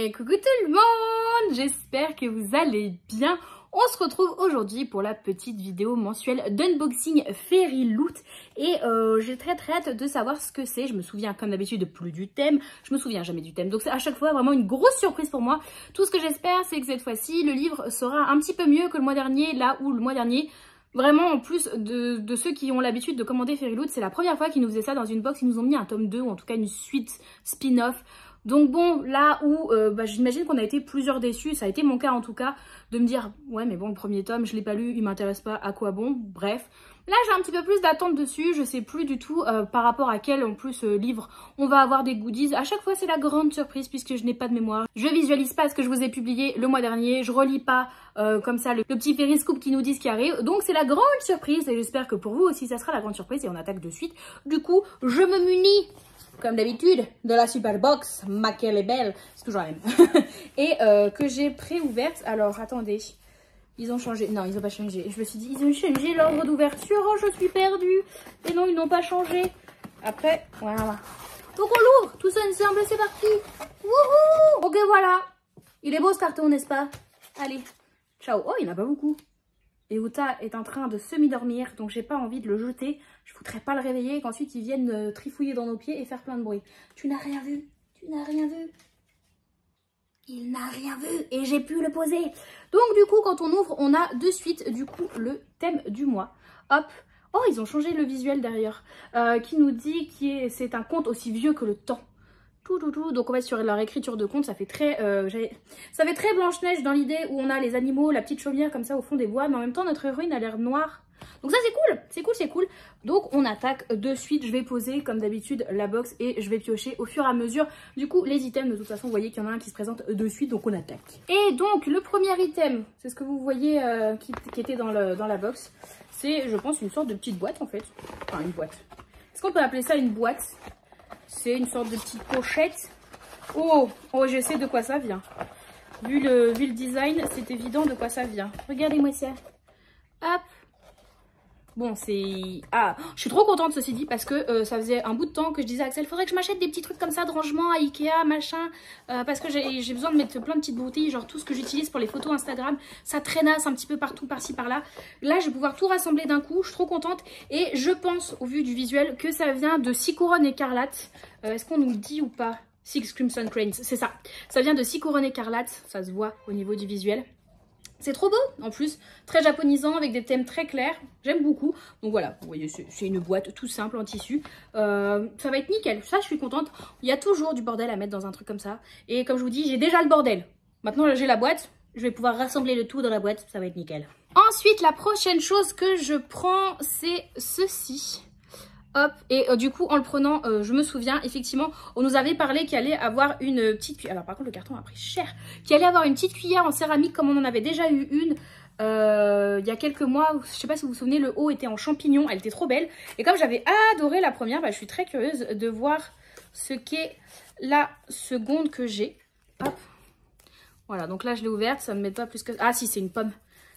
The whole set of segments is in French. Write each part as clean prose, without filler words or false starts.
Et coucou tout le monde, j'espère que vous allez bien. On se retrouve aujourd'hui pour la petite vidéo mensuelle d'unboxing Fairy Loot. Et j'ai très hâte de savoir ce que c'est. Je me souviens comme d'habitude plus du thème, je me souviens jamais du thème. Donc c'est à chaque fois vraiment une grosse surprise pour moi. Tout ce que j'espère, c'est que cette fois-ci, le livre sera un petit peu mieux que le mois dernier. Là où le mois dernier, vraiment en plus de ceux qui ont l'habitude de commander Fairy Loot, c'est la première fois qu'ils nous faisaient ça dans une box. Ils nous ont mis un tome 2 ou en tout cas une suite spin-off. Donc bon, là où j'imagine qu'on a été plusieurs déçus, ça a été mon cas en tout cas, de me dire ouais mais bon le premier tome je l'ai pas lu, il m'intéresse pas, à quoi bon, bref. Là j'ai un petit peu plus d'attente dessus, je sais plus du tout par rapport à quel en plus livre on va avoir des goodies. À chaque fois c'est la grande surprise puisque je n'ai pas de mémoire. Je visualise pas ce que je vous ai publié le mois dernier, je relis pas comme ça le petit Fairy Scoop qui nous dit ce qui arrive. Donc c'est la grande surprise et j'espère que pour vous aussi ça sera la grande surprise et on attaque de suite. Du coup je me munis comme d'habitude, de la super box, Maquelle est belle, c'est toujours la même. Et que j'ai pré-ouverte. Alors, attendez, ils ont changé. Non, ils n'ont pas changé. Je me suis dit, ils ont changé l'ordre d'ouverture. Oh, je suis perdue. Et non, ils n'ont pas changé. Après, voilà. Donc, on l'ouvre, tout ça ensemble, c'est parti. Wouhou! Ok, voilà. Il est beau ce carton, n'est-ce pas? Allez, ciao. Oh, il n'y en a pas beaucoup. Et Uta est en train de semi-dormir, donc j'ai pas envie de le jeter. Je voudrais pas le réveiller et qu'ensuite il vienne trifouiller dans nos pieds et faire plein de bruit. Tu n'as rien vu? Tu n'as rien vu? Il n'a rien vu et j'ai pu le poser. Donc du coup, quand on ouvre, on a de suite du coup le thème du mois. Hop. Oh, ils ont changé le visuel derrière. Qui nous dit que c'est un conte aussi vieux que le temps. Donc on va sur leur écriture de conte, ça fait très Blanche-Neige dans l'idée où on a les animaux, la petite chaumière comme ça au fond des bois, mais en même temps notre héroïne a l'air noire. Donc ça c'est cool. Donc on attaque de suite, je vais poser comme d'habitude la box et je vais piocher au fur et à mesure. Du coup les items de toute façon vous voyez qu'il y en a un qui se présente de suite, donc on attaque. Et donc le premier item, c'est ce que vous voyez qui était dans la box, c'est je pense une sorte de petite boîte en fait. Enfin une boîte. Est-ce qu'on peut appeler ça une boîte? C'est une sorte de petite pochette. Oh, je sais de quoi ça vient. Vu le design, c'est évident de quoi ça vient. Regardez-moi ça. Hop. Bon, c'est... Ah, je suis trop contente ceci dit parce que ça faisait un bout de temps que je disais à Axel, faudrait que je m'achète des petits trucs comme ça de rangement à Ikea, machin. Parce que j'ai besoin de mettre plein de petites bouteilles, genre tout ce que j'utilise pour les photos Instagram. Ça traînasse un petit peu partout, par-ci, par-là. Là, je vais pouvoir tout rassembler d'un coup. Je suis trop contente. Et je pense, au vu du visuel, que ça vient de 6 couronnes écarlates. Est-ce qu'on nous le dit ou pas? 6 Crimson Cranes, c'est ça. Ça vient de 6 couronnes écarlates. Ça se voit au niveau du visuel. C'est trop beau, en plus, très japonisant, avec des thèmes très clairs, j'aime beaucoup. Donc voilà, vous voyez, c'est une boîte tout simple en tissu. Ça va être nickel, ça je suis contente. Il y a toujours du bordel à mettre dans un truc comme ça. Et comme je vous dis, j'ai déjà le bordel. Maintenant là j'ai la boîte, je vais pouvoir rassembler le tout dans la boîte, ça va être nickel. Ensuite, la prochaine chose que je prends, c'est ceci. Hop, et du coup en le prenant je me souviens effectivement on nous avait parlé qu'il allait avoir une petite cuillère, alors par contre le carton a pris cher, qu'il allait avoir une petite cuillère en céramique comme on en avait déjà eu une il y a quelques mois, je sais pas si vous vous souvenez, le haut était en champignon, elle était trop belle et comme j'avais adoré la première, je suis très curieuse de voir ce qu'est la seconde que j'ai. Hop, voilà, donc là je l'ai ouverte, ça ne met pas plus que... Ah si, c'est une pomme,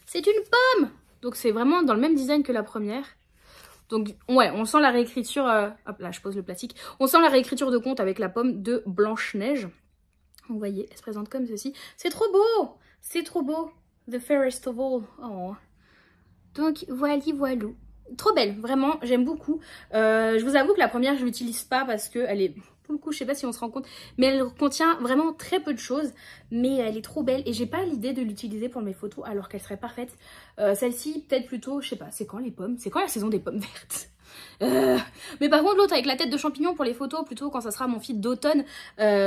c'est une pomme, donc c'est vraiment dans le même design que la première. Donc ouais, on sent la réécriture, hop là je pose le plastique, on sent la réécriture de conte avec la pomme de Blanche-Neige. Vous voyez, elle se présente comme ceci. C'est trop beau, c'est trop beau. The fairest of all. Oh. Donc voilà. Trop belle, vraiment, j'aime beaucoup. Je vous avoue que la première je l'utilise pas parce que elle est... Pour le coup, je sais pas si on se rend compte, mais elle contient vraiment très peu de choses. Mais elle est trop belle et j'ai pas l'idée de l'utiliser pour mes photos alors qu'elle serait parfaite. Celle-ci, peut-être plutôt, je sais pas, c'est quand les pommes? C'est quand la saison des pommes vertes? Mais par contre l'autre avec la tête de champignon pour les photos, plutôt quand ça sera mon feed d'automne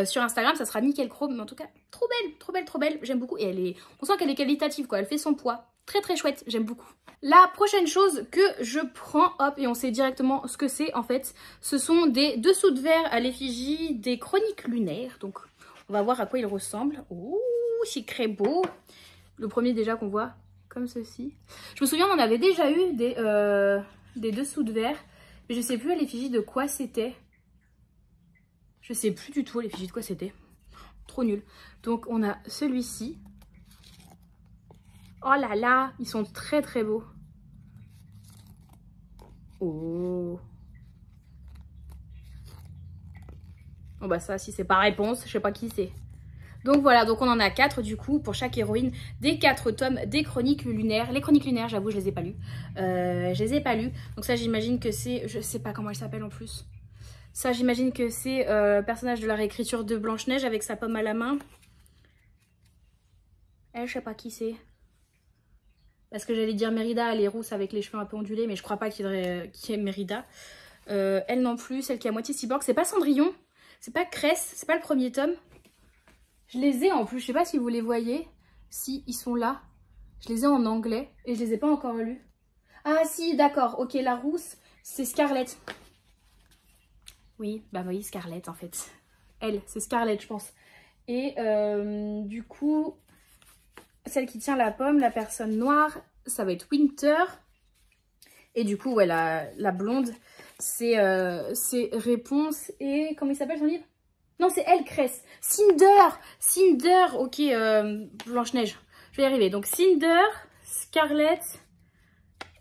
sur Instagram, ça sera nickel chrome. Mais en tout cas, trop belle, j'aime beaucoup. Et on sent qu'elle est qualitative quoi, elle fait son poids. Très chouette, j'aime beaucoup. La prochaine chose que je prends, hop, et on sait directement ce que c'est en fait, ce sont des dessous de verre à l'effigie des chroniques lunaires. Donc on va voir à quoi ils ressemblent. Ouh, c'est très beau. Le premier déjà qu'on voit comme ceci. Je me souviens on en avait déjà eu des dessous de verre, mais je sais plus à l'effigie de quoi c'était. Je sais plus du tout à l'effigie de quoi c'était. Trop nul. Donc on a celui-ci. Oh là là, ils sont très beaux. Oh. Oh bah ça, si c'est pas réponse, je sais pas qui c'est. Donc voilà, donc on en a 4 du coup pour chaque héroïne des 4 tomes des chroniques lunaires. Les chroniques lunaires, j'avoue, je les ai pas lues. Je les ai pas lues. Donc ça, j'imagine que c'est... Je sais pas comment elle s'appelle en plus. Ça, j'imagine que c'est personnage de la réécriture de Blanche-Neige avec sa pomme à la main. Elle, je sais pas qui c'est. Parce que j'allais dire Mérida, elle est rousse avec les cheveux un peu ondulés, mais je crois pas qu'il y ait Mérida. Elle non plus, celle qui est à moitié cyborg. C'est pas Cendrillon, c'est pas Cress, c'est pas le premier tome. Je les ai en plus, je sais pas si vous les voyez. Si, ils sont là. Je les ai en anglais et je les ai pas encore lus. Ah si, d'accord, ok, la rousse, c'est Scarlett. Oui, bah oui, Scarlett en fait. Elle, c'est Scarlett, je pense. Et du coup, celle qui tient la pomme, la personne noire, ça va être Winter. Et du coup, ouais, la blonde, c'est Réponse et... Comment il s'appelle son livre? Non, c'est elle, Cress. Cinder, ok, Blanche-Neige. Je vais y arriver. Donc, Cinder, Scarlett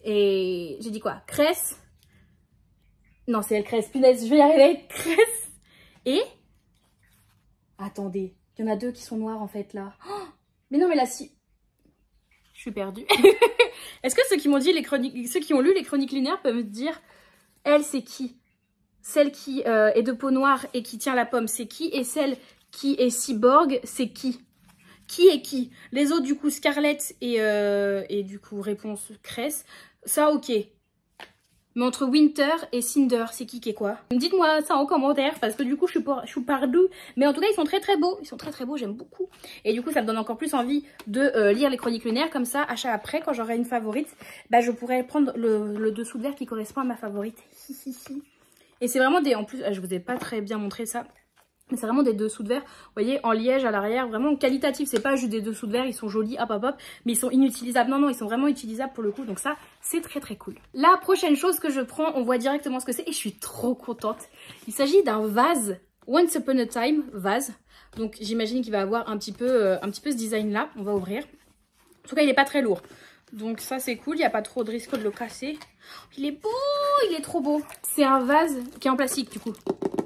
et... J'ai dit quoi? Cress. Non, c'est elle, Cress. Punaise, je vais y arriver. Cress. Et... Attendez, il y en a 2 qui sont noirs, en fait, là. Oh, mais non, mais là, si... Je suis perdue. Est-ce que ceux qui m'ont dit les chroniques... Ceux qui ont lu les chroniques lunaires peuvent me dire... Elle, c'est qui? Celle qui est de peau noire et qui tient la pomme, c'est qui? Et celle qui est cyborg, c'est qui? Qui est qui? Les autres, du coup, Scarlett et du coup, Réponse Cress. Ça, ok. Mais entre Winter et Cinder, c'est qui est quoi? Dites-moi ça en commentaire parce que du coup, je suis perdue. Mais en tout cas, ils sont très très beaux. Ils sont très très beaux, j'aime beaucoup. Et du coup, ça me donne encore plus envie de lire les chroniques lunaires. Comme ça, après, quand j'aurai une favorite, bah, je pourrai prendre le dessous de verre qui correspond à ma favorite. Et c'est vraiment des... En plus, je vous ai pas très bien montré ça. Mais c'est vraiment des dessous de verre, vous voyez, en liège à l'arrière, vraiment qualitatif. C'est pas juste des dessous de verre, ils sont jolis, hop hop hop, mais ils sont inutilisables. Non, non, ils sont vraiment utilisables pour le coup, donc ça, c'est très très cool. La prochaine chose que je prends, on voit directement ce que c'est et je suis trop contente. Il s'agit d'un vase, Once Upon a Time, vase. Donc j'imagine qu'il va avoir un petit peu ce design-là, on va ouvrir. En tout cas, il est pas très lourd. Donc ça, c'est cool, il n'y a pas trop de risque de le casser. Il est beau, il est trop beau. C'est un vase qui est en plastique, du coup.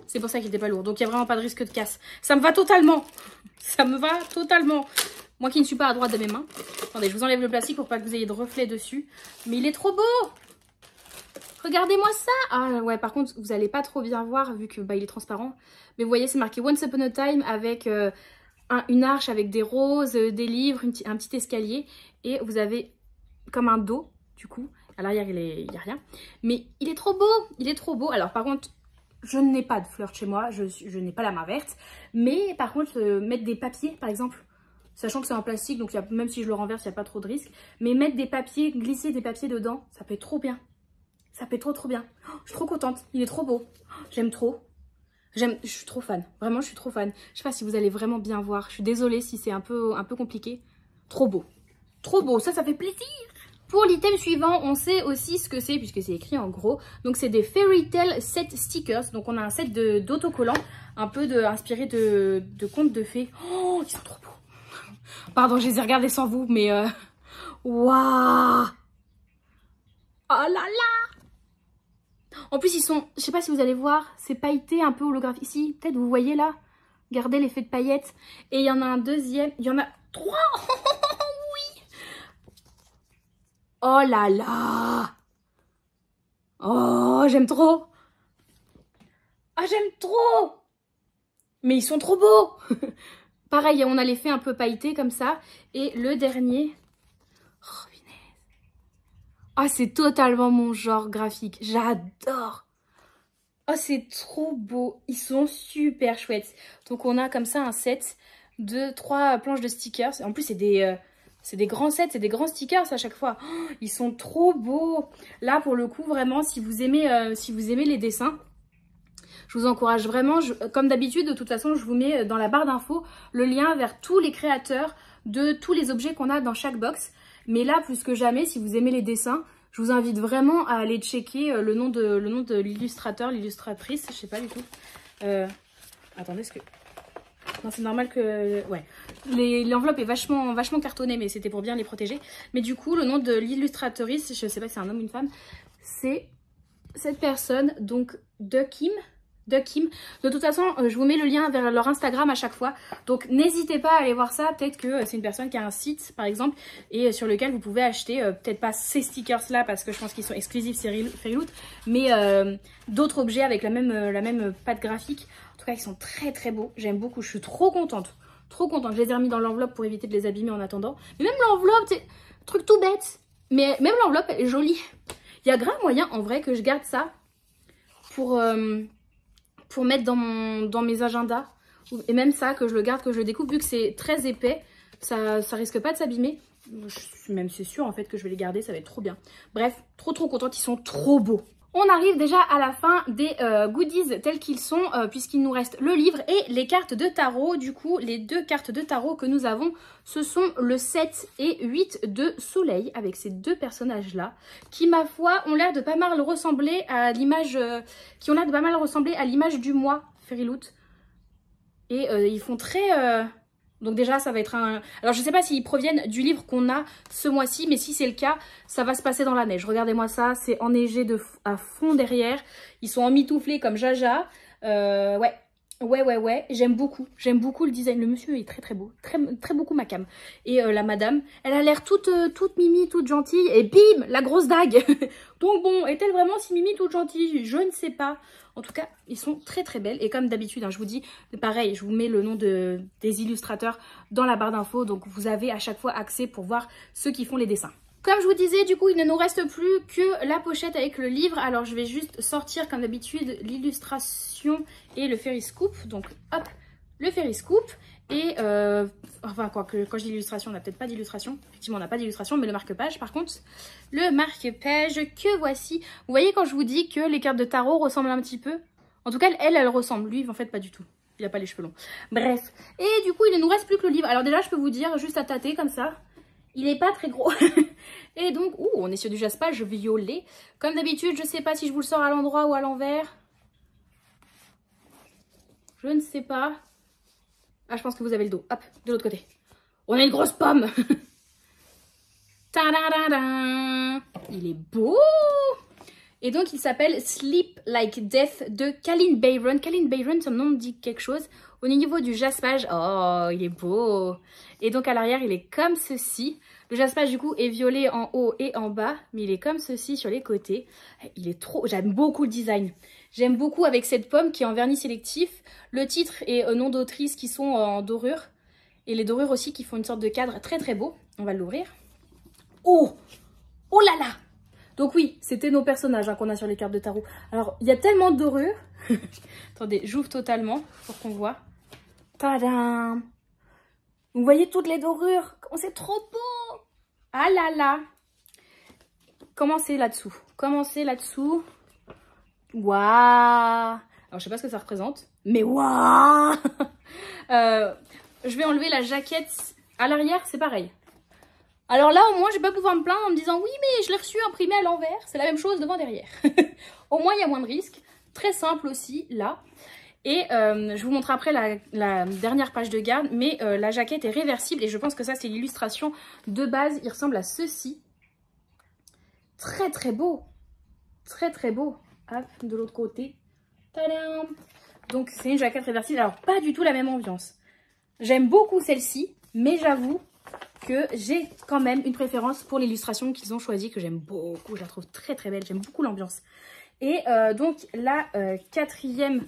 C'est pour ça qu'il n'était pas lourd. Donc, il n'y a vraiment pas de risque de casse. Ça me va totalement. Ça me va totalement. Moi qui ne suis pas à droite de mes mains. Attendez, je vous enlève le plastique pour pas que vous ayez de reflets dessus. Mais il est trop beau. Regardez-moi ça. Ah ouais, par contre, vous n'allez pas trop bien voir vu que il est transparent. Mais vous voyez, c'est marqué Once Upon a Time avec une arche avec des roses, des livres, un petit escalier. Et vous avez comme un dos, du coup. À l'arrière, il n'y a rien. Mais il est trop beau. Il est trop beau. Alors, par contre... Je n'ai pas de fleurs chez moi, je n'ai pas la main verte. Mais par contre, mettre des papiers, par exemple, sachant que c'est en plastique, donc même si je le renverse, il n'y a pas trop de risque. Mais mettre des papiers, glisser des papiers dedans, ça peut être trop bien. Ça peut être trop bien. Oh, je suis trop contente, il est trop beau. Oh, j'aime trop. Je suis trop fan, vraiment je suis trop fan. Je sais pas si vous allez vraiment bien voir. Je suis désolée si c'est un peu compliqué. Trop beau. Trop beau, ça fait plaisir. Pour l'item suivant, on sait aussi ce que c'est puisque c'est écrit en gros. Donc c'est des Fairy Tail set stickers. Donc on a un set d'autocollants un peu inspiré de contes de fées. Oh, ils sont trop beaux. Pardon, je les ai regardés sans vous, mais waouh. Oh là là. En plus ils sont, je sais pas si vous allez voir, c'est pailleté un peu holographique. Ici, peut-être vous voyez là. Regardez l'effet de paillettes. Et il y en a un deuxième, il y en a 3. Oh là là! Oh, j'aime trop! Ah, j'aime trop! Mais ils sont trop beaux! Pareil, on a l'effet un peu pailleté comme ça. Et le dernier... Oh, punaise! Ah, c'est totalement mon genre graphique. J'adore! Oh, c'est trop beau! Ils sont super chouettes. Donc, on a comme ça un set de 3 planches de stickers. En plus, c'est des... C'est des grands sets, c'est des grands stickers à chaque fois. Oh, ils sont trop beaux. Là, pour le coup, vraiment, si vous aimez les dessins, je vous encourage vraiment. Comme d'habitude, de toute façon, je vous mets dans la barre d'infos le lien vers tous les créateurs de tous les objets qu'on a dans chaque box. Mais là, plus que jamais, si vous aimez les dessins, je vous invite vraiment à aller checker le nom de l'illustrateur, l'illustratrice. Je sais pas du tout. Attendez, est-ce que... Non, c'est normal que... Ouais. L'enveloppe est vachement cartonnée, mais c'était pour bien les protéger. Mais du coup, le nom de l'illustratrice, je sais pas si c'est un homme ou une femme, c'est cette personne, donc Duckim. de Kim. De toute façon, je vous mets le lien vers leur Instagram à chaque fois. Donc n'hésitez pas à aller voir ça. Peut-être que c'est une personne qui a un site par exemple et sur lequel vous pouvez acheter peut-être pas ces stickers là parce que je pense qu'ils sont exclusifs Fairyloot, mais d'autres objets avec la même patte graphique. En tout cas, ils sont très très beaux. J'aime beaucoup. Je suis trop contente. Trop contente. Je les ai remis dans l'enveloppe pour éviter de les abîmer en attendant. Mais même l'enveloppe, c'est truc tout bête. Mais même l'enveloppe, elle est jolie. Il y a grave moyen en vrai que je garde ça pour mettre dans mes agendas. Et même ça, que je le garde, que je le découpe. Vu que c'est très épais, ça risque pas de s'abîmer. Je suis même sûre en fait que je vais les garder, ça va être trop bien. Bref, trop contente, ils sont trop beaux. On arrive déjà à la fin des goodies tels qu'ils sont, puisqu'il nous reste le livre et les cartes de tarot. Du coup, les 2 cartes de tarot que nous avons, ce sont le 7 et 8 de soleil, avec ces 2 personnages-là, qui, ma foi, ont l'air de pas mal ressembler à l'image du mois Fairyloot. Et ils font très... Donc déjà, ça va être un... Alors, je sais pas s'ils proviennent du livre qu'on a ce mois-ci, mais si c'est le cas, ça va se passer dans la neige. Regardez-moi ça, c'est enneigé à fond derrière. Ils sont emmitouflés comme Jaja. Ouais. J'aime beaucoup le design. Le monsieur est très beau. Très beaucoup ma cam. Et la madame, elle a l'air toute mimi, toute gentille. Et bim, la grosse dague. Donc bon, est-elle vraiment si mimi, toute gentille? Je ne sais pas. En tout cas, ils sont très belles. Et comme d'habitude, hein, je vous dis, pareil, je vous mets le nom des illustrateurs dans la barre d'infos. Donc vous avez à chaque fois accès pour voir ceux qui font les dessins. Comme je vous disais, du coup, il ne nous reste plus que la pochette avec le livre. Alors, je vais juste sortir, comme d'habitude, l'illustration et le Fairy Scoop. Donc, hop, le Fairy Scoop. Et, enfin, quand je dis illustration, on n'a peut-être pas d'illustration. Effectivement, on n'a pas d'illustration, mais le marque-page, par contre, le marque-page que voici. Vous voyez quand je vous dis que les cartes de tarot ressemblent un petit peu? En tout cas, elle ressemble. Lui, en fait, pas du tout. Il n'a pas les cheveux longs. Bref. Et du coup, il ne nous reste plus que le livre. Alors déjà, je peux vous dire, juste à tâter comme ça, il n'est pas très gros. Et donc, on est sur du jaspage violet. Comme d'habitude, je ne sais pas si je vous le sors à l'endroit ou à l'envers. Je ne sais pas. Ah, je pense que vous avez le dos. Hop, de l'autre côté. On a une grosse pomme. Tadadada. Il est beau. Et donc, il s'appelle Sleep Like Death de Kalin Bayron. Kalin Bayron, son nom me dit quelque chose. Au niveau du jaspage, oh, il est beau. Et donc, à l'arrière, il est comme ceci. Le jaspage, du coup, est violet en haut et en bas. Mais il est comme ceci sur les côtés. Il est trop... J'aime beaucoup le design. J'aime beaucoup avec cette pomme qui est en vernis sélectif. Le titre et nom d'autrice qui sont en dorure. Et les dorures aussi qui font une sorte de cadre très beau. On va l'ouvrir. Oh! Oh là là! Donc oui, c'était nos personnages hein, qu'on a sur les cartes de tarot. Alors, il y a tellement de dorures. Attendez, j'ouvre totalement pour qu'on voit. Tadam! Vous voyez toutes les dorures? Oh, c'est trop beau! Ah là là! Commencez là-dessous. Commencez là-dessous. Waouh! Alors, je sais pas ce que ça représente, mais waouh! Je vais enlever la jaquette. À l'arrière, c'est pareil. Alors là, au moins, je vais pas pouvoir me plaindre en me disant « Oui, mais je l'ai reçu imprimé à l'envers. » C'est la même chose devant derrière. Au moins, il y a moins de risques. Très simple aussi, là. Et je vous montre après la dernière page de garde. Mais la jaquette est réversible. Et je pense que ça, c'est l'illustration de base. Il ressemble à ceci. Très beau. Très beau. Hop, de l'autre côté. Tadam! Donc, c'est une jaquette réversible. Alors, pas du tout la même ambiance. J'aime beaucoup celle-ci. Mais j'avoue que j'ai quand même une préférence pour l'illustration qu'ils ont choisie, que j'aime beaucoup, je la trouve très belle, j'aime beaucoup l'ambiance. Et donc la quatrième,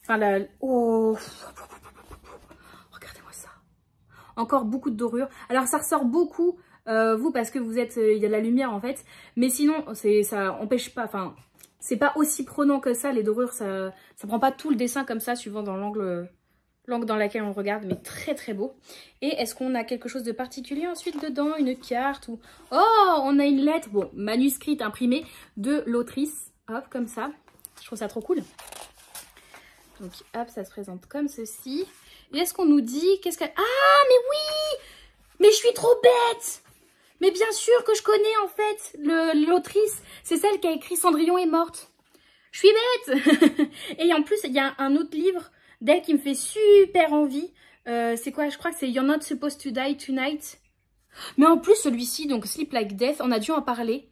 enfin la... Oh, regardez-moi ça. Encore beaucoup de dorures. Alors ça ressort beaucoup, vous, parce que vous êtes, il y a de la lumière en fait, mais sinon ça empêche pas, enfin, c'est pas aussi prenant que ça, les dorures, ça prend pas tout le dessin comme ça, suivant dans l'angle dans laquelle on regarde, mais très beau. Et est-ce qu'on a quelque chose de particulier ensuite dedans? Une carte ou... Oh, on a une lettre, bon, manuscrite imprimée de l'autrice. Hop, comme ça. Je trouve ça trop cool. Donc, hop, ça se présente comme ceci. Et est-ce qu'on nous dit... Qu'est-ce qu'elle... Ah, mais oui! Mais je suis trop bête! Mais bien sûr que je connais, en fait, l'autrice. C'est celle qui a écrit Cendrillon est morte. Je suis bête! Et en plus, il y a un autre livre d'elle qui me fait super envie. C'est quoi? Je crois que c'est You're Not Supposed to Die Tonight. Mais en plus, celui-ci, donc Sleep Like Death, on a dû en parler.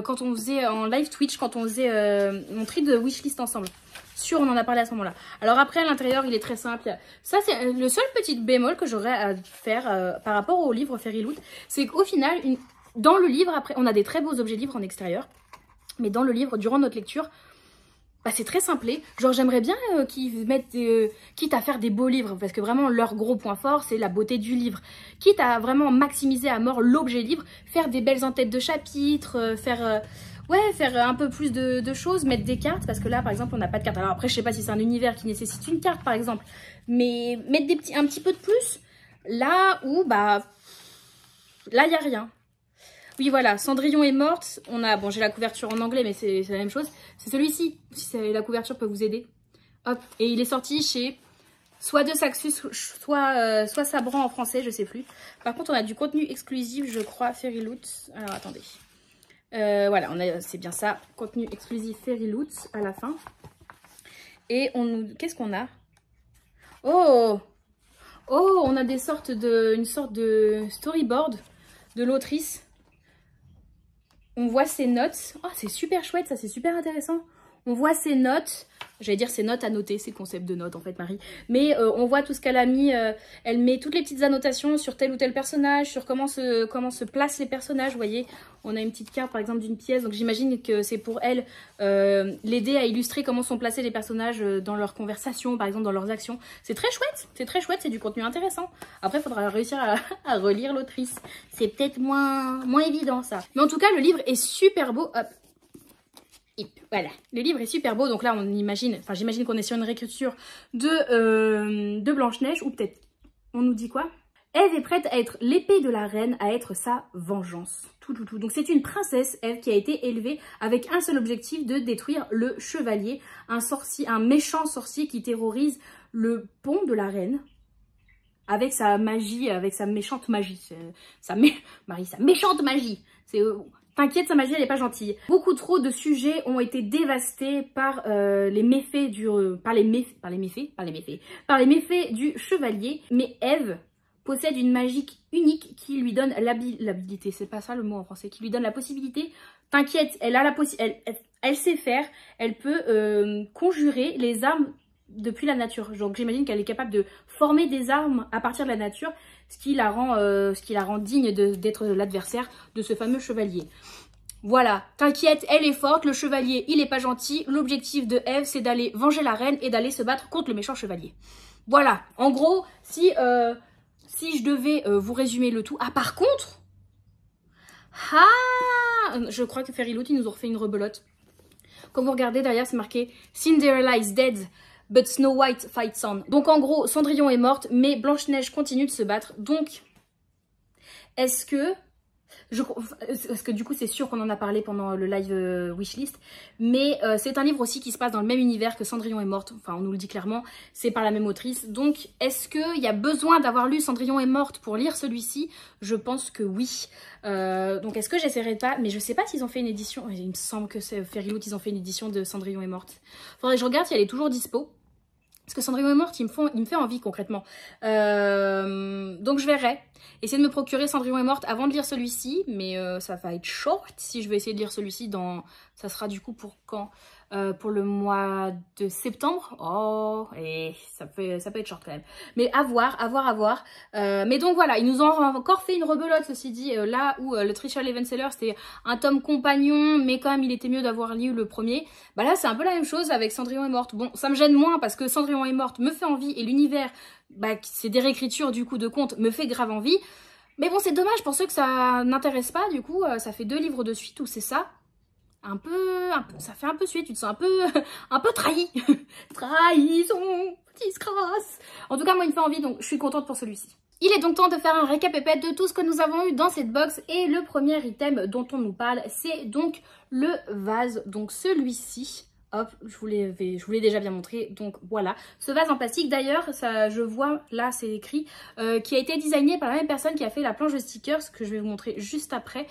quand on faisait en live Twitch, quand on faisait mon tri de wishlist ensemble. Sûr, on en a parlé à ce moment-là. Alors après, à l'intérieur, il est très simple. Ça, c'est le seul petit bémol que j'aurais à faire par rapport au livre Fairy Loot. C'est qu'au final, dans le livre, après, on a des très beaux objets livres en extérieur. Mais dans le livre, durant notre lecture, bah, c'est très simplé. Genre, j'aimerais bien qu'ils mettent, quitte à faire des beaux livres, parce que vraiment, leur gros point fort, c'est la beauté du livre. Quitte à vraiment maximiser à mort l'objet livre, faire des belles en-têtes de chapitres, faire un peu plus de choses, mettre des cartes, parce que là, par exemple, on n'a pas de cartes. Alors après, je sais pas si c'est un univers qui nécessite une carte, par exemple, mais mettre un petit peu de plus, là où, bah, là, il n'y a rien. Oui, voilà, Cendrillon est morte. On a, bon, j'ai la couverture en anglais, mais c'est la même chose. C'est celui-ci, si la couverture peut vous aider. Hop, et il est sorti chez soit De Saxus, soit Sabran en français, je sais plus. Par contre, on a du contenu exclusif, je crois, Fairy Loot. Alors, attendez. Voilà, c'est bien ça, contenu exclusif Fairy Loot à la fin. Et qu'est-ce qu'on a? Oh, on a une sorte de storyboard de l'autrice. On voit ses notes. Oh, c'est super chouette, ça, c'est super intéressant. On voit ses notes. J'allais dire ses notes à noter, c'est le concept de notes en fait, Marie. Mais on voit tout ce qu'elle a mis. Elle met toutes les petites annotations sur tel ou tel personnage, sur comment se placent les personnages. Vous voyez, on a une petite carte par exemple d'une pièce. Donc j'imagine que c'est pour elle l'aider à illustrer comment sont placés les personnages dans leurs conversations, par exemple dans leurs actions. C'est très chouette, c'est du contenu intéressant. Après, il faudra réussir à relire l'autrice. C'est peut-être moins évident ça. Mais en tout cas, le livre est super beau. Hop. Voilà, le livre est super beau, donc là on imagine, enfin j'imagine qu'on est sur une réécriture de Blanche-Neige, ou peut-être, on nous dit quoi? Ève est prête à être l'épée de la reine, à être sa vengeance. Tout. Donc c'est une princesse, Ève, qui a été élevée avec un seul objectif, de détruire le chevalier, un méchant sorcier qui terrorise le pont de la reine, avec sa magie, avec sa méchante magie. Marie, sa méchante magie. T'inquiète, sa magie, elle n'est pas gentille. Beaucoup trop de sujets ont été dévastés par les méfaits du chevalier. Mais Ève possède une magie unique qui lui donne l'habilité. C'est pas ça le mot en français. Qui lui donne la possibilité. T'inquiète, elle sait faire. Elle peut conjurer les armes depuis la nature. Donc j'imagine qu'elle est capable de former des armes à partir de la nature, ce qui la rend digne d'être l'adversaire de ce fameux chevalier. Voilà, t'inquiète, elle est forte, le chevalier il est pas gentil, l'objectif de Ève c'est d'aller venger la reine et d'aller se battre contre le méchant chevalier. Voilà, en gros, si je devais vous résumer le tout, par contre, je crois que Fairy Loot ils nous ont refait une rebelote. Comme vous regardez derrière c'est marqué Cinderella is dead, but Snow White fights on. Donc en gros, Cendrillon est morte, mais Blanche-Neige continue de se battre. Donc, est-ce que du coup c'est sûr qu'on en a parlé pendant le live wishlist, mais c'est un livre aussi qui se passe dans le même univers que Cendrillon est morte, enfin on nous le dit clairement, c'est par la même autrice. Donc est-ce qu'il y a besoin d'avoir lu Cendrillon est morte pour lire celui-ci? Je pense que oui. Donc est-ce que j'essaierai pas, mais je sais pas s'ils ont fait une édition, il me semble que c'est Fairy Loot, ils ont fait une édition de Cendrillon est morte. Faudrait que je regarde si elle est toujours dispo. Parce que Cendrillon est morte, il me fait envie concrètement. Donc je verrai. Essayer de me procurer Cendrillon est morte avant de lire celui-ci. Mais ça va être short si je vais essayer de lire celui-ci dans... Ça sera du coup pour quand? Pour le mois de septembre. Oh, et ça peut être short quand même. Mais à voir. Mais donc voilà, ils nous ont encore fait une rebelote, ceci dit. Là où le Trisha Levenseller, c'était un tome compagnon, mais quand même il était mieux d'avoir lu le premier. Bah là c'est un peu la même chose avec Cendrillon est morte. Bon, ça me gêne moins parce que Cendrillon est morte me fait envie et l'univers, bah c'est des réécritures du coup de contes, me fait grave envie. Mais bon, c'est dommage pour ceux que ça n'intéresse pas, du coup ça fait 2 livres de suite où c'est ça. Ça fait un peu suite, tu te sens un peu trahi. Trahison, disgrâce. En tout cas, moi, il me fait envie, donc je suis contente pour celui-ci. Il est donc temps de faire un récap épais de tout ce que nous avons eu dans cette box. Et le premier item dont on nous parle, c'est donc le vase. Donc celui-ci, hop, je vous l'ai déjà bien montré. Donc voilà, ce vase en plastique, d'ailleurs, ça, je vois, là c'est écrit, qui a été designé par la même personne qui a fait la planche de stickers, que je vais vous montrer juste après.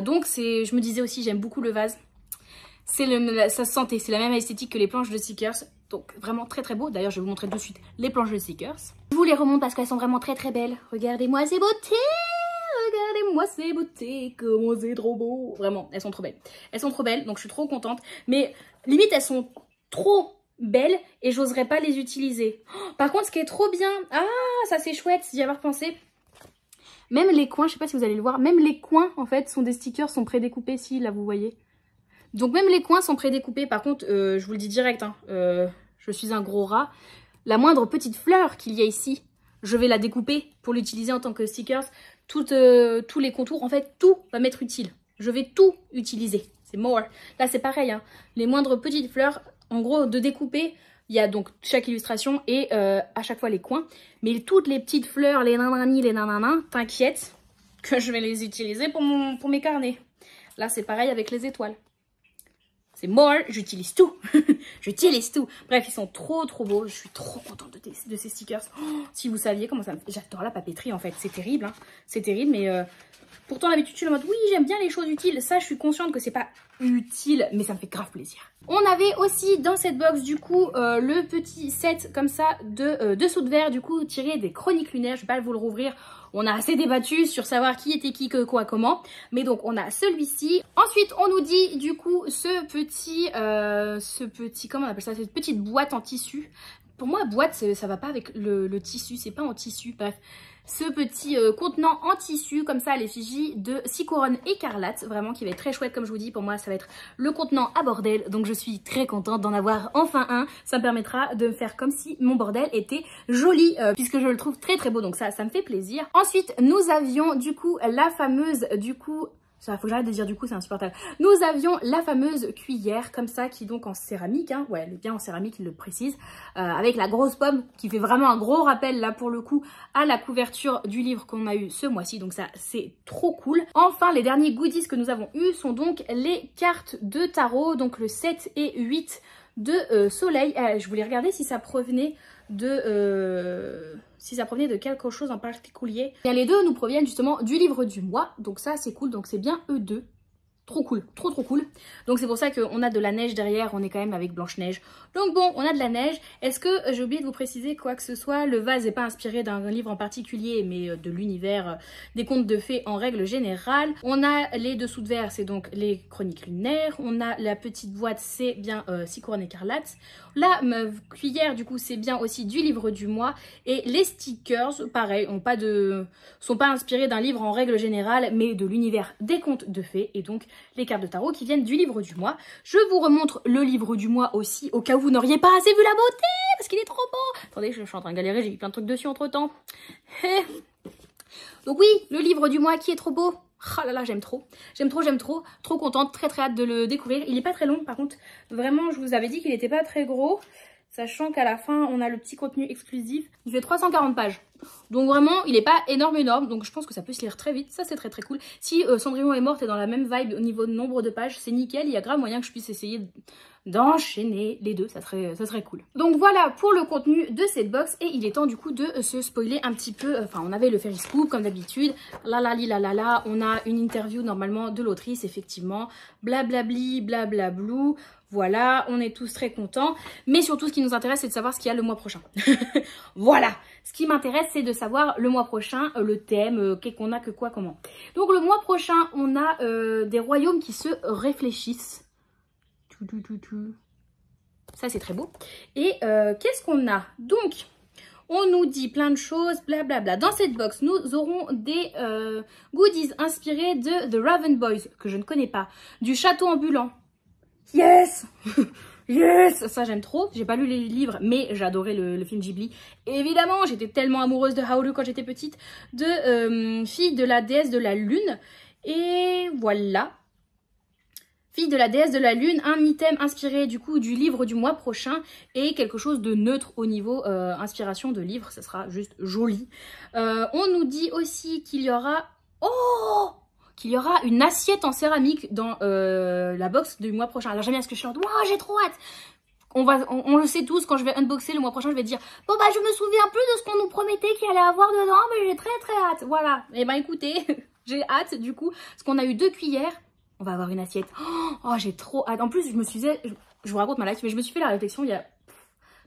Donc je me disais aussi, j'aime beaucoup le vase. Ça se sentait, c'est la même esthétique que les planches de stickers. Donc vraiment très très beau. D'ailleurs je vais vous montrer de suite les planches de stickers. Je vous les remonte parce qu'elles sont vraiment très très belles. Regardez-moi ces beautés. regardez-moi ces beautés, comment c'est trop beau. Vraiment, elles sont trop belles. Elles sont trop belles, donc je suis trop contente. Mais limite, elles sont trop belles et j'oserais pas les utiliser. Oh, par contre, ce qui est trop bien, ah, ça c'est chouette d'y avoir pensé. Même les coins, je sais pas si vous allez le voir, même les coins, en fait, sont des stickers, sont prédécoupés, si, là, vous voyez. Donc même les coins sont prédécoupés. Par contre, je vous le dis direct, hein, je suis un gros rat. La moindre petite fleur qu'il y a ici, je vais la découper pour l'utiliser en tant que stickers. Tous les contours, en fait, tout va m'être utile. Je vais tout utiliser. C'est more. Là, c'est pareil. Hein. Les moindres petites fleurs, en gros, de découper, il y a donc chaque illustration et à chaque fois les coins. Mais toutes les petites fleurs, les nanani, les nanana, t'inquiète que je vais les utiliser pour mes carnets. Là, c'est pareil avec les étoiles. C'est more, j'utilise tout. J'utilise tout. Bref, ils sont trop beaux. Je suis trop contente de ces stickers. Oh, si vous saviez comment ça me fait. J'adore la papeterie en fait. C'est terrible. Hein. C'est terrible, mais pourtant d'habitude je suis en mode oui, j'aime bien les choses utiles. Ça, je suis consciente que c'est pas utile, mais ça me fait grave plaisir. On avait aussi dans cette box du coup le petit set comme ça de dessous de verre du coup tiré des chroniques lunaires. Je vais pas vous le rouvrir. On a assez débattu sur savoir qui était qui, que quoi, comment. Mais donc on a celui-ci. Ensuite on nous dit du coup ce petit comment on appelle ça, cette petite boîte en tissu. Pour moi boîte ça va pas avec le tissu, c'est pas en tissu, bref. Ce petit contenant en tissu, comme ça, à l'effigie de 6 couronnes écarlates, vraiment qui va être très chouette comme je vous dis. Pour moi, ça va être le contenant à bordel, donc je suis très contente d'en avoir enfin un. Ça me permettra de me faire comme si mon bordel était joli, puisque je le trouve très beau, donc ça me fait plaisir. Ensuite, nous avions du coup la fameuse, ça, faut que j'arrête de dire du coup, c'est insupportable. Nous avions la fameuse cuillère comme ça qui est donc en céramique, hein. Ouais, elle est bien en céramique, il le précise, avec la grosse pomme qui fait vraiment un gros rappel là pour le coup à la couverture du livre qu'on a eu ce mois-ci, donc ça c'est trop cool. Enfin, les derniers goodies que nous avons eu sont donc les cartes de tarot, donc le 7 et 8 de soleil. Je voulais regarder si ça provenait de quelque chose en particulier. Et les deux nous proviennent justement du livre du mois, donc ça c'est cool, donc c'est bien eux deux. Trop cool, trop cool. Donc c'est pour ça qu'on a de la neige derrière, on est quand même avec Blanche-Neige. Donc bon, on a de la neige. Est-ce que j'ai oublié de vous préciser quoi que ce soit? Le vase n'est pas inspiré d'un livre en particulier, mais de l'univers des contes de fées en règle générale. On a les dessous de verre, c'est donc les chroniques lunaires. On a la petite boîte, c'est bien 6 couronnes écarlates. La cuillère, du coup, c'est bien aussi du livre du mois. Et les stickers, pareil, sont pas inspirés d'un livre en règle générale, mais de l'univers des contes de fées. Et donc, les cartes de tarot qui viennent du livre du mois. Je vous remontre le livre du mois aussi, au cas où vous n'auriez pas assez vu la beauté, parce qu'il est trop beau. Attendez, je suis en train de galérer, j'ai eu plein de trucs dessus entre temps. Donc oui, le livre du mois qui est trop beau. Oh là là, j'aime trop, trop contente, très hâte de le découvrir. Il est pas très long par contre, vraiment je vous avais dit qu'il était pas très gros, sachant qu'à la fin on a le petit contenu exclusif. Il fait 340 pages, donc vraiment il est pas énorme, donc je pense que ça peut se lire très vite, ça c'est très cool. Si Cendrillon est morte et dans la même vibe au niveau de nombre de pages, c'est nickel, il y a grave moyen que je puisse essayer d'enchaîner les deux, ça serait cool. Donc voilà pour le contenu de cette box, et il est temps du coup de se spoiler un petit peu. Enfin, on avait le Fairy Scoop comme d'habitude, là, on a une interview normalement de l'autrice, effectivement, blablabli, blablablou. Voilà, on est tous très contents, mais surtout ce qui nous intéresse c'est de savoir ce qu'il y a le mois prochain. Voilà, ce qui m'intéresse c'est de savoir le mois prochain, le thème, qu'est-ce qu'on a, que quoi, comment. Donc le mois prochain on a des royaumes qui se réfléchissent. Ça c'est très beau. Et qu'est-ce qu'on a? Donc on nous dit plein de choses, blablabla. Dans cette box, nous aurons des goodies inspirés de The Raven Boys, que je ne connais pas. Du château ambulant. Yes. Yes. Ça j'aime trop. J'ai pas lu les livres, mais j'adorais le film Ghibli. Et évidemment, j'étais tellement amoureuse de Haoru quand j'étais petite. De Fille de la déesse de la lune. Et voilà. Fille de la déesse de la lune, un item inspiré du coup du livre du mois prochain et quelque chose de neutre au niveau inspiration de livre, ça sera juste joli. On nous dit aussi qu'il y aura... Oh, qu'il y aura une assiette en céramique dans la box du mois prochain. Alors j'aime bien ce que je suis en train de... Wow, j'ai trop hâte. On le sait tous, quand je vais unboxer le mois prochain, je vais dire bon bah je me souviens plus de ce qu'on nous promettait qu'il allait avoir dedans, mais j'ai très hâte. Voilà. Et ben écoutez, j'ai hâte du coup, parce qu'on a eu 2 cuillères. On va avoir une assiette. Oh, j'ai trop hâte. En plus, je vous raconte ma life, mais je me suis fait la réflexion il y a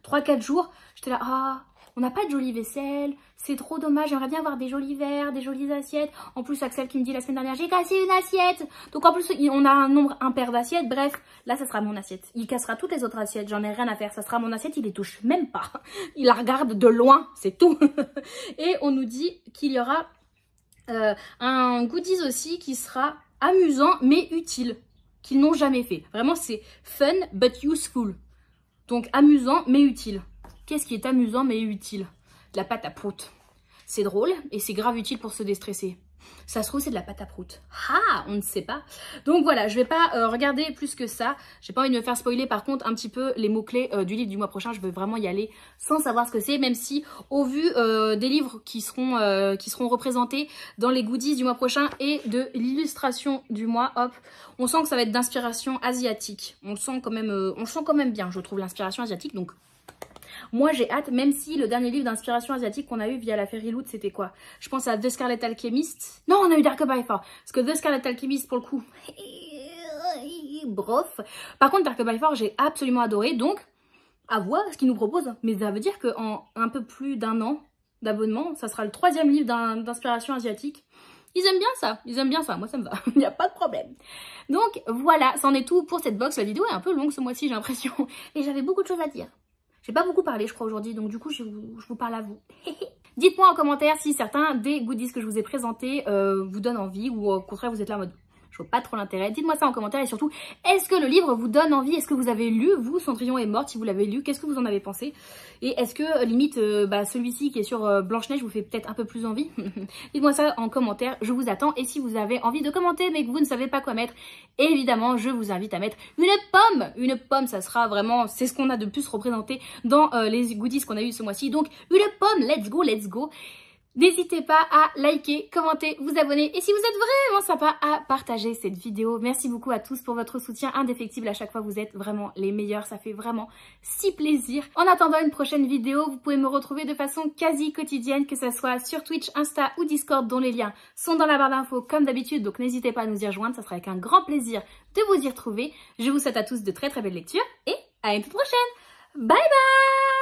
3-4 jours. J'étais là, ah, on n'a pas de jolie vaisselle, c'est trop dommage, j'aimerais bien avoir des jolis verres, des jolies assiettes. En plus, Axel qui me dit la semaine dernière, j'ai cassé une assiette. Donc en plus, on a un nombre impair d'assiettes. Bref, là, ça sera mon assiette. Il cassera toutes les autres assiettes, j'en ai rien à faire. Ça sera mon assiette, il les touche même pas. Il la regarde de loin, c'est tout. Et on nous dit qu'il y aura un goodies aussi qui sera amusant mais utile, qu'ils n'ont jamais fait. Vraiment, c'est fun but useful. Donc amusant mais utile. Qu'est-ce qui est amusant mais utile? De la pâte à prout. C'est drôle et c'est grave utile pour se déstresser. Ça se trouve, c'est de la pâte à prout. Ah, on ne sait pas. Donc voilà, je vais pas regarder plus que ça. J'ai pas envie de me faire spoiler par contre un petit peu les mots-clés du livre du mois prochain. Je veux vraiment y aller sans savoir ce que c'est, même si au vu des livres qui seront représentés dans les goodies du mois prochain et de l'illustration du mois, hop, on sent que ça va être d'inspiration asiatique. On sent quand même bien, je trouve, l'inspiration asiatique. Donc moi j'ai hâte, même si le dernier livre d'inspiration asiatique qu'on a eu via la Fairyloot, c'était quoi? Je pense à The Scarlet Alchemist. Non, on a eu Dark by Far. Parce que The Scarlet Alchemist, pour le coup, brof. Par contre, Dark by Far, j'ai absolument adoré. Donc, à voir ce qu'ils nous proposent. Mais ça veut dire qu'en un peu plus d'un an d'abonnement, ça sera le 3e livre d'inspiration asiatique. Ils aiment bien ça, moi ça me va, il n'y a pas de problème. Donc voilà, c'en est tout pour cette box. La vidéo est un peu longue ce mois-ci, j'ai l'impression. Et j'avais beaucoup de choses à dire. J'ai pas beaucoup parlé, je crois, aujourd'hui, donc du coup, je vous parle à vous. Dites-moi en commentaire si certains des goodies que je vous ai présentés vous donnent envie ou au contraire, vous êtes là en mode je vois pas trop l'intérêt. Dites-moi ça en commentaire et surtout, est-ce que le livre vous donne envie? Est-ce que vous avez lu, vous, Cendrillon est morte, si vous l'avez lu? Qu'est-ce que vous en avez pensé? Et est-ce que, limite, celui-ci qui est sur Blanche-Neige vous fait peut-être un peu plus envie? Dites-moi ça en commentaire, je vous attends. Et si vous avez envie de commenter mais que vous ne savez pas quoi mettre, évidemment, je vous invite à mettre une pomme. Une pomme, ça sera vraiment, c'est ce qu'on a de plus représenté dans les goodies qu'on a eu ce mois-ci. Donc, une pomme, let's go, let's go. N'hésitez pas à liker, commenter, vous abonner et si vous êtes vraiment sympa à partager cette vidéo. Merci beaucoup à tous pour votre soutien indéfectible. À chaque fois, vous êtes vraiment les meilleurs. Ça fait vraiment si plaisir. En attendant une prochaine vidéo, vous pouvez me retrouver de façon quasi quotidienne, que ce soit sur Twitch, Insta ou Discord, dont les liens sont dans la barre d'infos comme d'habitude. Donc n'hésitez pas à nous y rejoindre. Ça sera avec un grand plaisir de vous y retrouver. Je vous souhaite à tous de très très belles lectures et à une toute prochaine. Bye bye!